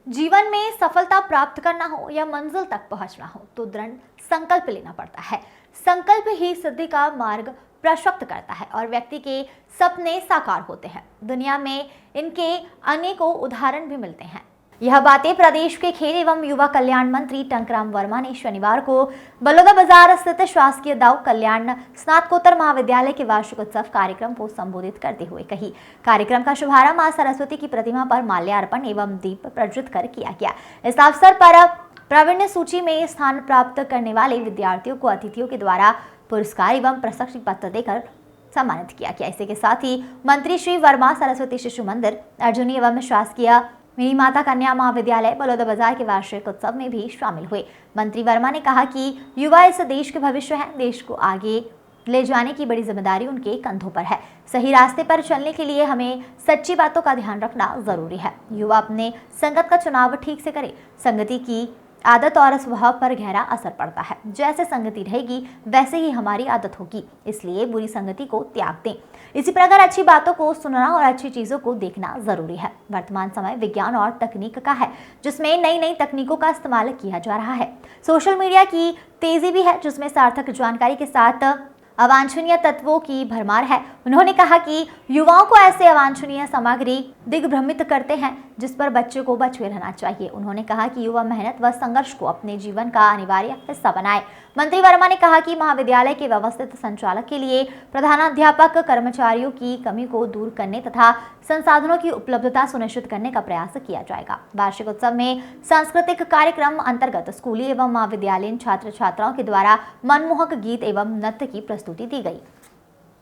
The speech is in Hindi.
जीवन में सफलता प्राप्त करना हो या मंजिल तक पहुंचना हो तो दृढ़ संकल्प लेना पड़ता है। संकल्प ही सिद्धि का मार्ग प्रशस्त करता है और व्यक्ति के सपने साकार होते हैं। दुनिया में इनके अनेकों उदाहरण भी मिलते हैं। यह बातें प्रदेश के खेल एवं युवा कल्याण मंत्री टंकराम वर्मा ने शनिवार को बलौदाबाजार स्थित शासकीय दाऊ कल्याण स्नातकोत्तर महाविद्यालय के वार्षिक उत्सव कार्यक्रम को संबोधित करते हुए कही। कार्यक्रम का शुभारंभ मां सरस्वती की प्रतिमा पर माल्यार्पण एवं दीप प्रज्वलित कर किया गया। इस अवसर पर प्रावीण्य सूची में स्थान प्राप्त करने वाले विद्यार्थियों को अतिथियों के द्वारा पुरस्कार एवं प्रशस्ति पत्र देकर सम्मानित किया गया। इसी के साथ ही मंत्री श्री वर्मा सरस्वती शिशु मंदिर अर्जुनी एवं शासकीय मेरी माता कन्या महाविद्यालय बलौदाबाजार के वार्षिक उत्सव में भी शामिल हुए। मंत्री वर्मा ने कहा कि युवा इस देश के भविष्य हैं। देश को आगे ले जाने की बड़ी जिम्मेदारी उनके कंधों पर है। सही रास्ते पर चलने के लिए हमें सच्ची बातों का ध्यान रखना जरूरी है। युवा अपने संगत का चुनाव ठीक से करे। संगति की आदत और स्वभाव पर गहरा असर पड़ता है। जैसे संगति रहेगी वैसे ही हमारी आदत होगी, इसलिए बुरी संगति को त्याग दें। इसी प्रकार अच्छी बातों को सुनना और अच्छी चीजों को देखना जरूरी है। वर्तमान समय विज्ञान और तकनीक का है, जिसमें नई नई तकनीकों का इस्तेमाल किया जा रहा है। सोशल मीडिया की तेजी भी है, जिसमें सार्थक जानकारी के साथ अवांछनीय तत्वों की भरमार है। उन्होंने कहा कि युवाओं को ऐसे अवांछनीय सामग्री दिग्भ्रमित करते हैं, जिस पर बच्चे को बचे रहना चाहिए। उन्होंने कहा कि युवा मेहनत व संघर्ष को अपने जीवन का अनिवार्य हिस्सा बनाए। मंत्री वर्मा ने कहा कि महाविद्यालय के व्यवस्थित संचालक के लिए प्रधानाध्यापक कर्मचारियों की कमी को दूर करने तथा संसाधनों की उपलब्धता सुनिश्चित करने का प्रयास किया जाएगा। वार्षिक उत्सव में सांस्कृतिक कार्यक्रम अंतर्गत स्कूली एवं महाविद्यालयीन छात्र छात्राओं के द्वारा मनमोहक गीत एवं नृत्य की प्रस्तुति दी गई।